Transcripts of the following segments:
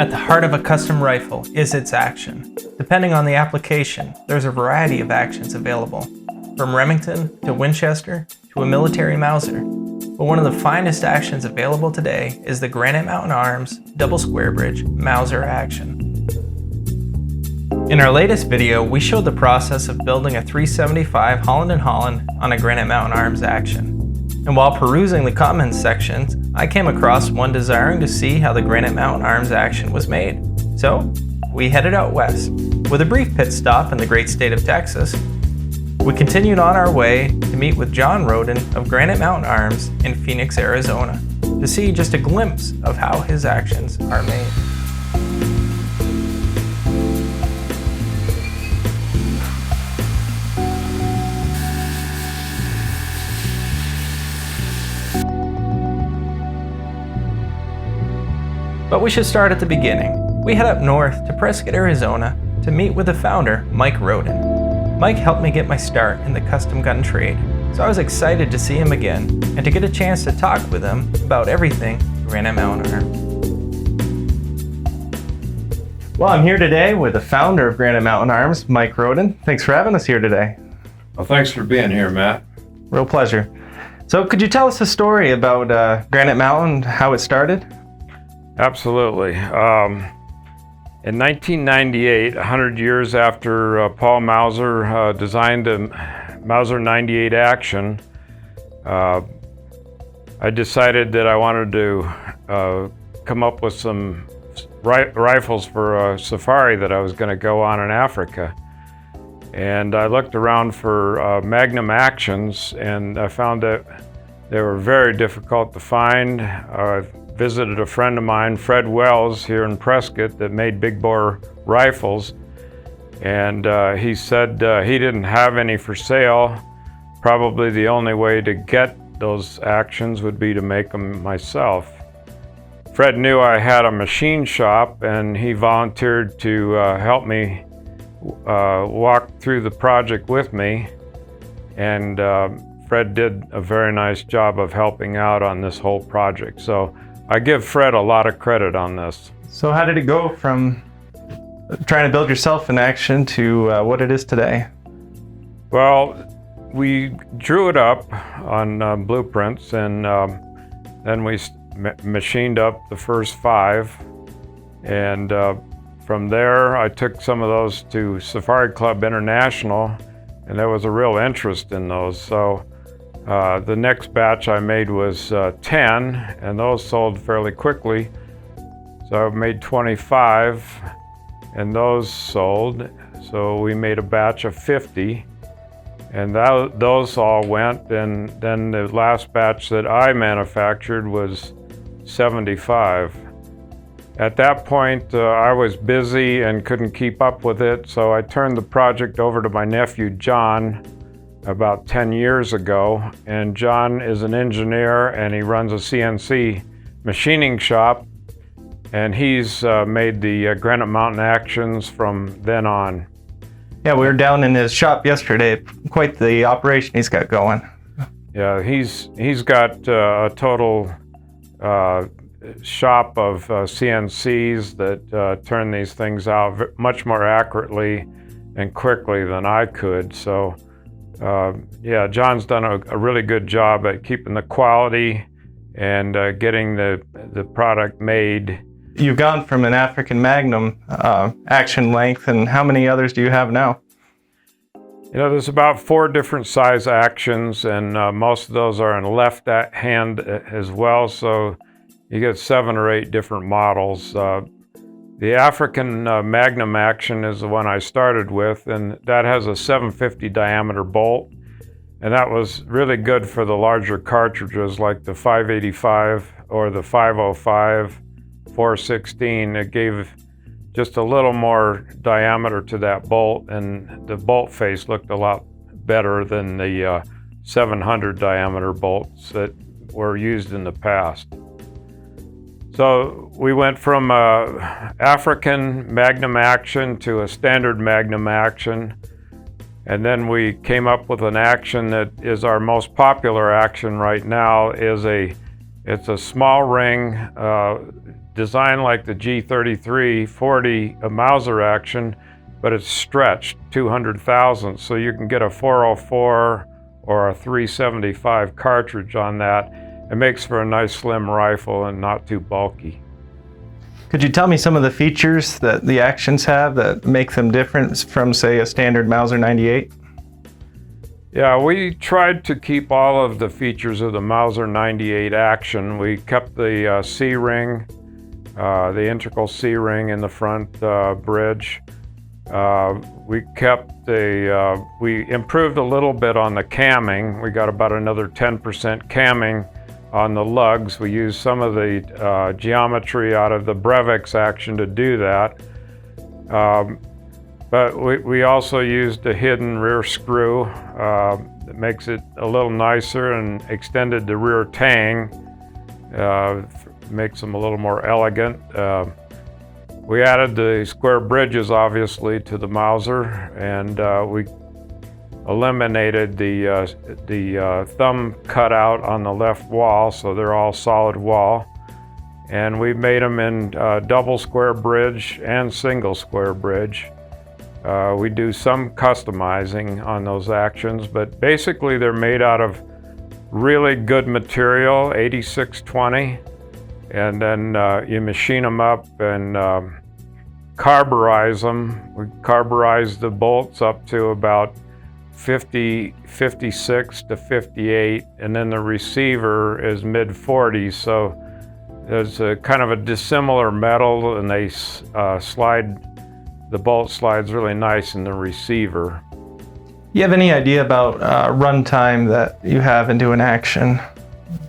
At the heart of a custom rifle is its action. Depending on the application, there's a variety of actions available, from Remington to Winchester to a military Mauser. But one of the finest actions available today is the Granite Mountain Arms double square bridge Mauser action. In our latest video, we showed the process of building a 375 Holland & Holland on a Granite Mountain Arms action. And while perusing the comments sections, I came across one desiring to see how the Granite Mountain Arms action was made. So, we headed out west. With a brief pit stop in the great state of Texas, we continued on our way to meet with John Roden of Granite Mountain Arms in Phoenix, Arizona, to see just a glimpse of how his actions are made. But we should start at the beginning. We head up north to Prescott, Arizona to meet with the founder, Mike Roden. Mike helped me get my start in the custom gun trade, so I was excited to see him again and to get a chance to talk with him about everything Granite Mountain Arms. Well, I'm here today with the founder of Granite Mountain Arms, Mike Roden. Thanks for having us here today. Well, thanks for being here, Matt. Real pleasure. So could you tell us a story about Granite Mountain, how it started? Absolutely. In 1998, 100 years after Paul Mauser designed a Mauser 98 action, I decided that I wanted to come up with some rifles for a safari that I was going to go on in Africa. And I looked around for Magnum actions, and I found that they were very difficult to find. Visited a friend of mine, Fred Wells, here in Prescott, that made big bore rifles, and he said he didn't have any for sale. Probably the only way to get those actions would be to make them myself. Fred knew I had a machine shop, and he volunteered to help me walk through the project with me, and Fred did a very nice job of helping out on this whole project. So I give Fred a lot of credit on this. So how did it go from trying to build yourself in action to what it is today? Well, we drew it up on blueprints, and then we machined up the first 5. And from there, I took some of those to Safari Club International, and there was a real interest in those. So the next batch I made was 10, and those sold fairly quickly. So I made 25, and those sold. So we made a batch of 50, and those all went. And then the last batch that I manufactured was 75. At that point, I was busy and couldn't keep up with it, so I turned the project over to my nephew, John, about 10 years ago. And John is an engineer, and he runs a CNC machining shop, and he's made the Granite Mountain actions from then on. Yeah, we were down in his shop yesterday. Quite the operation he's got going. Yeah, he's got a total shop of CNCs that turn these things out much more accurately and quickly than I could. So yeah, John's done a really good job at keeping the quality and getting the product made. You've gone from an African Magnum action length, and how many others do you have now? You know, there's about 4 different size actions, and most of those are in left hand as well, so you get 7 or 8 different models. The African Magnum action is the one I started with, and that has a 750 diameter bolt, and that was really good for the larger cartridges like the 585 or the 505, 416. It gave just a little more diameter to that bolt, and the bolt face looked a lot better than the 700 diameter bolts that were used in the past. So we went from African Magnum action to a standard Magnum action, and then we came up with an action that is our most popular action right now. It's a small ring designed like the G33-40 Mauser action, but it's stretched 200 thousandths, so you can get a 404 or a 375 cartridge on that. It makes for a nice slim rifle and not too bulky. Could you tell me some of the features that the actions have that make them different from, say, a standard Mauser 98? Yeah, we tried to keep all of the features of the Mauser 98 action. We kept the C-ring, the integral C-ring in the front bridge. We improved a little bit on the camming. We got about another 10% camming on the lugs. We used some of the geometry out of the Brevix action to do that. But we also used a hidden rear screw that makes it a little nicer, and extended the rear tang, makes them a little more elegant. We added the square bridges, obviously, to the Mauser, and we eliminated the thumb cutout on the left wall, so they're all solid wall. And we made them in double square bridge and single square bridge. We do some customizing on those actions, but basically they're made out of really good material, 8620, and then you machine them up and carburize them. We carburize the bolts up to about 56 to 58, and then the receiver is mid 40s, so there's a kind of a dissimilar metal, and they the bolt slides really nice in the receiver. You have any idea about run time that you have into an action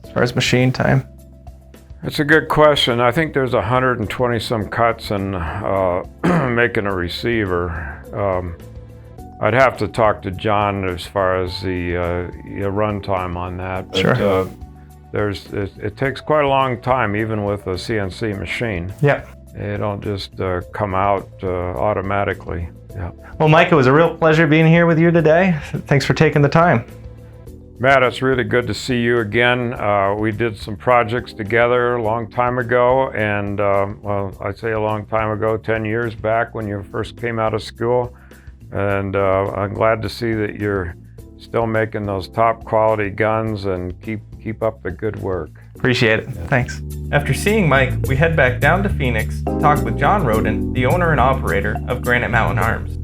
as far as machine time? It's a good question. I think there's 120 some cuts in making a receiver. I'd have to talk to John as far as the run time on that. But, sure. It takes quite a long time, even with a CNC machine. Yeah. They don't just come out automatically. Yeah. Well, Mike, it was a real pleasure being here with you today. Thanks for taking the time. Matt, it's really good to see you again. We did some projects together a long time ago, and well, I'd say a long time ago, 10 years back when you first came out of school. And I'm glad to see that you're still making those top quality guns, and keep up the good work. Appreciate it. Yeah. Thanks. After seeing Mike, we head back down to Phoenix to talk with John Roden, the owner and operator of Granite Mountain Arms.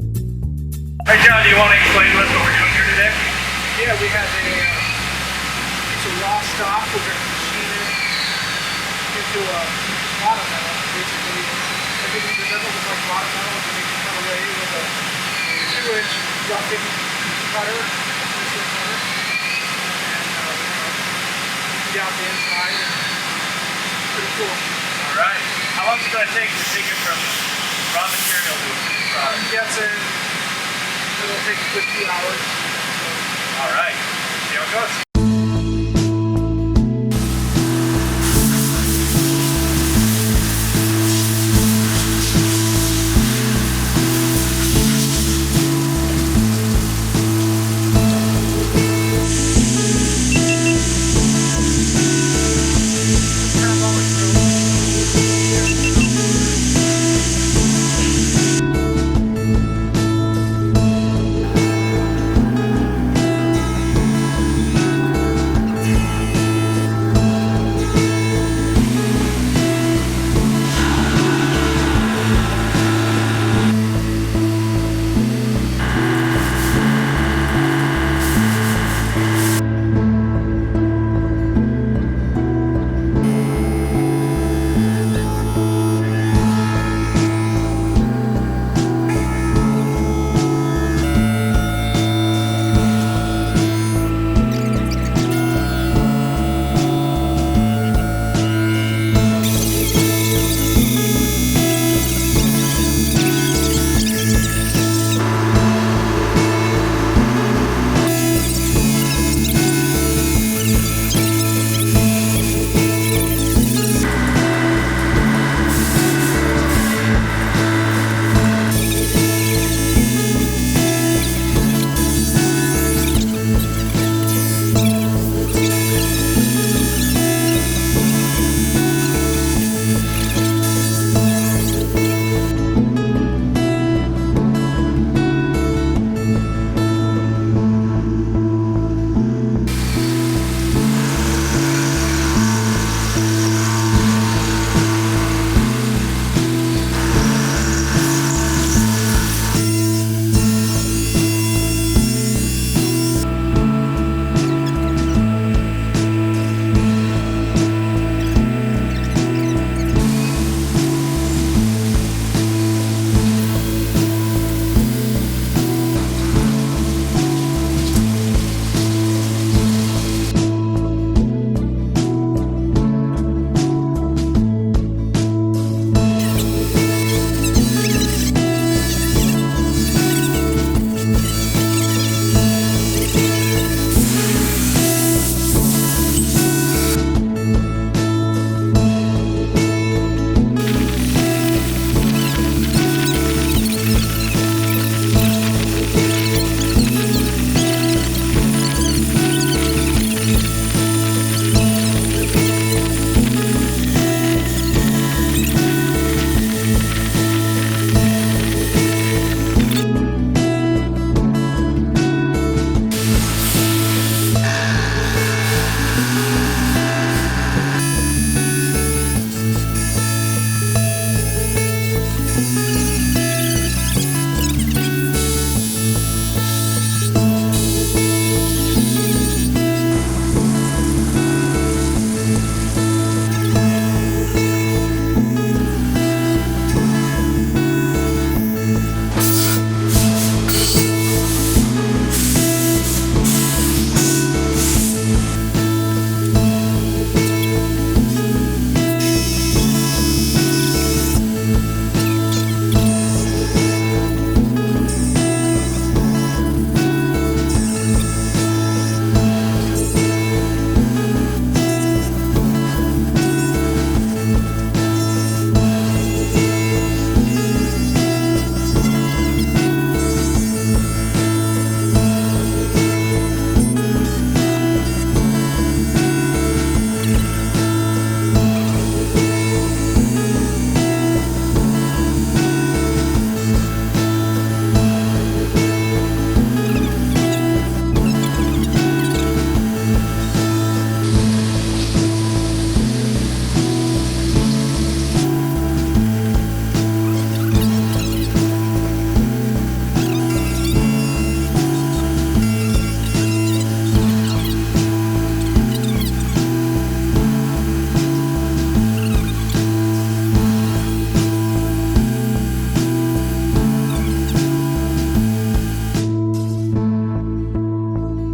Hey John, do you want to explain to us what we're doing here today? Yeah, we have a piece of raw stock. We're going to machine it into a bottom metal, basically. Everything that doesn't look like bottom metal is going to be cut away with a 2-inch roughing cutter, and out the inside. Pretty cool. All right. How long is it going to take it from raw material to a finished product? I'm guessing it'll take a good few hours. All right. See how it goes.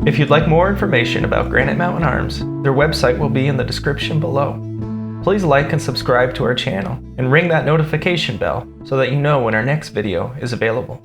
If you'd like more information about Granite Mountain Arms, their website will be in the description below. Please like and subscribe to our channel and ring that notification bell so that you know when our next video is available.